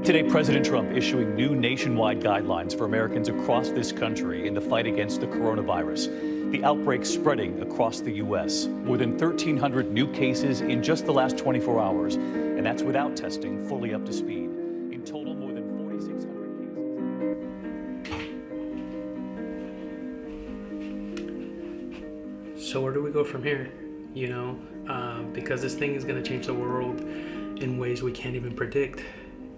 Today, President Trump issuing new nationwide guidelines for Americans across this country in the fight against the coronavirus. The outbreak spreading across the U.S. More than 1,300 new cases in just the last 24 hours, and that's without testing fully up to speed. In total, more than 4,600 cases. So where do we go from here? Because this thing is going to change the world in ways we can't even predict.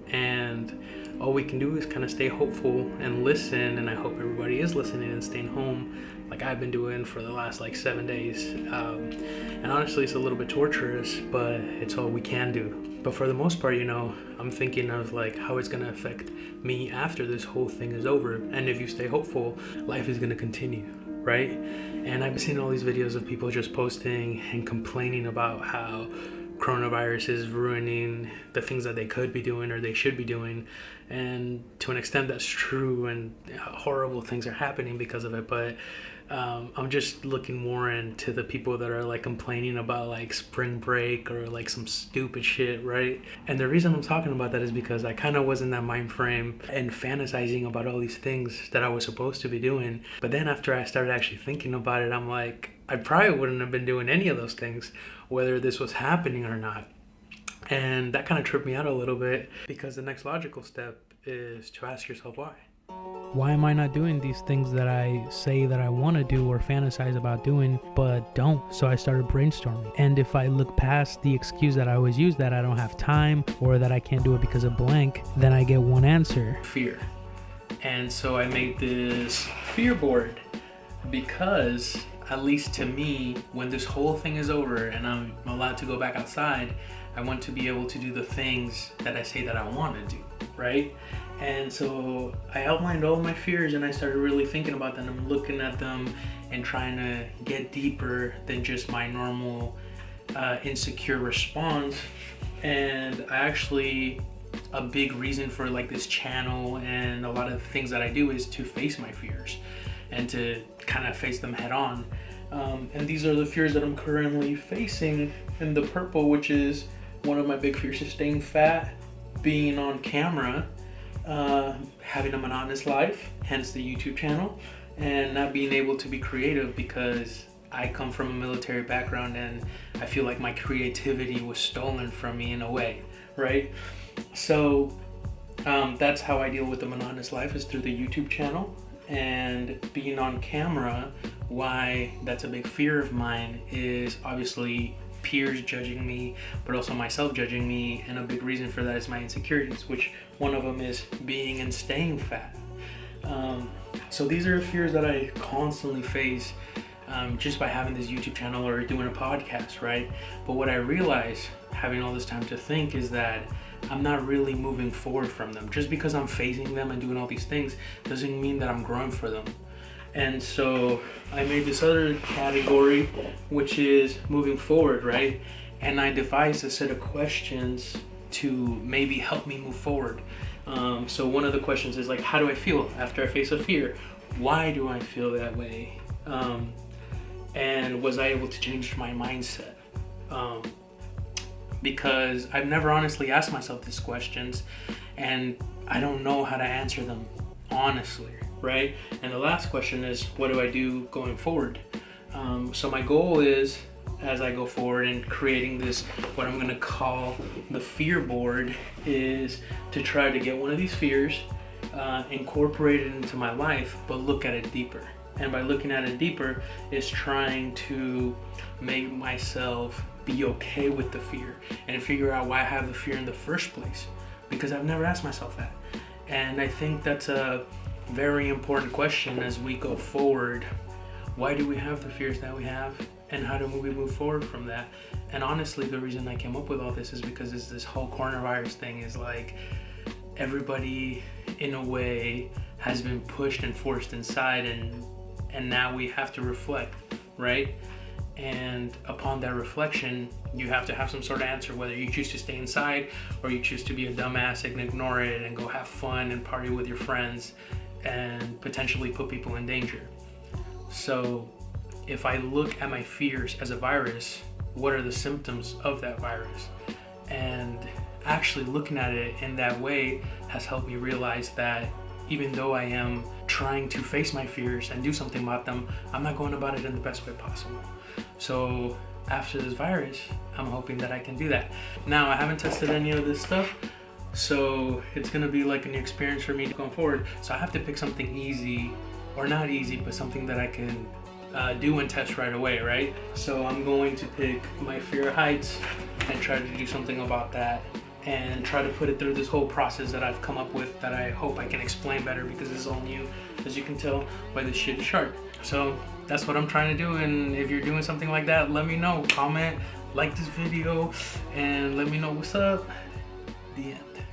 And all we can do is kind of stay hopeful and listen, and I hope everybody is listening and staying home like I've been doing for the last 7 days. And honestly, it's a little bit torturous, but it's all we can do. But for the most part, I'm thinking of how it's going to affect me after this whole thing is over. And if you stay hopeful, life is going to continue, right? And I've been seeing all these videos of people just posting and complaining about how coronavirus is ruining the things that they could be doing or they should be doing, and to an extent that's true, and horrible things are happening because of it. But I'm just looking more into the people that are complaining about spring break or some stupid shit, right? And the reason I'm talking about that is because I kind of was in that mind frame and fantasizing about all these things that I was supposed to be doing. But then after I started actually thinking about it, I'm like, I probably wouldn't have been doing any of those things whether this was happening or not. And that kind of tripped me out a little bit, because the next logical step is to ask yourself why. Why am I not doing these things that I say that I want to do or fantasize about doing, but don't? So I started brainstorming. And if I look past the excuse that I always use, that I don't have time or that I can't do it because of blank, then I get one answer: fear. And so I made this fear board because, at least to me, when this whole thing is over and I'm allowed to go back outside, I want to be able to do the things that I say that I want to do, right? And so I outlined all my fears and I started really thinking about them. I'm looking at them and trying to get deeper than just my normal insecure response. And a big reason for this channel and a lot of things that I do is to face my fears and to kind of face them head on. And these are the fears that I'm currently facing in the purple, which is one of my big fears is staying fat, being on camera, having a monotonous life, hence the YouTube channel, and not being able to be creative because I come from a military background and I feel like my creativity was stolen from me in a way, right? So that's how I deal with the monotonous life, is through the YouTube channel. And being on camera, why that's a big fear of mine is obviously peers judging me, but also myself judging me. And a big reason for that is my insecurities, which one of them is being and staying fat. So these are fears that I constantly face just by having this YouTube channel or doing a podcast, right? But what I realize, having all this time to think, is that I'm not really moving forward from them. Just because I'm facing them and doing all these things doesn't mean that I'm growing for them. And so I made this other category, which is moving forward, right? And I devised a set of questions to maybe help me move forward. So one of the questions is how do I feel after I face a fear? Why do I feel that way? And was I able to change my mindset? Because I've never honestly asked myself these questions and I don't know how to answer them honestly, right? And the last question is, what do I do going forward? So my goal is, as I go forward in creating this, what I'm going to call the fear board, is to try to get one of these fears, incorporate it into my life, but look at it deeper. And by looking at it deeper is trying to make myself be okay with the fear and figure out why I have the fear in the first place, because I've never asked myself that. And I think that's a very important question as we go forward. Why do we have the fears that we have, and how do we move forward from that? And honestly, the reason I came up with all this is because this whole coronavirus thing is everybody in a way has been pushed and forced inside, and now we have to reflect, right? And upon that reflection, you have to have some sort of answer, whether you choose to stay inside or you choose to be a dumbass and ignore it and go have fun and party with your friends and potentially put people in danger. So if I look at my fears as a virus, what are the symptoms of that virus? And actually looking at it in that way has helped me realize that even though I am trying to face my fears and do something about them, I'm not going about it in the best way possible. So after this virus, I'm hoping that I can do that. Now, I haven't tested any of this stuff, so it's gonna be like a new experience for me going forward. So I have to pick something easy, or not easy, but something that I can do and test right away, right? So I'm going to pick my fear of heights and try to do something about that, and try to put it through this whole process that I've come up with that I hope I can explain better, because it's all new, as you can tell by this shitty shark. So that's what I'm trying to do, and if you're doing something like that, let me know. Comment, like this video, and let me know what's up. The end.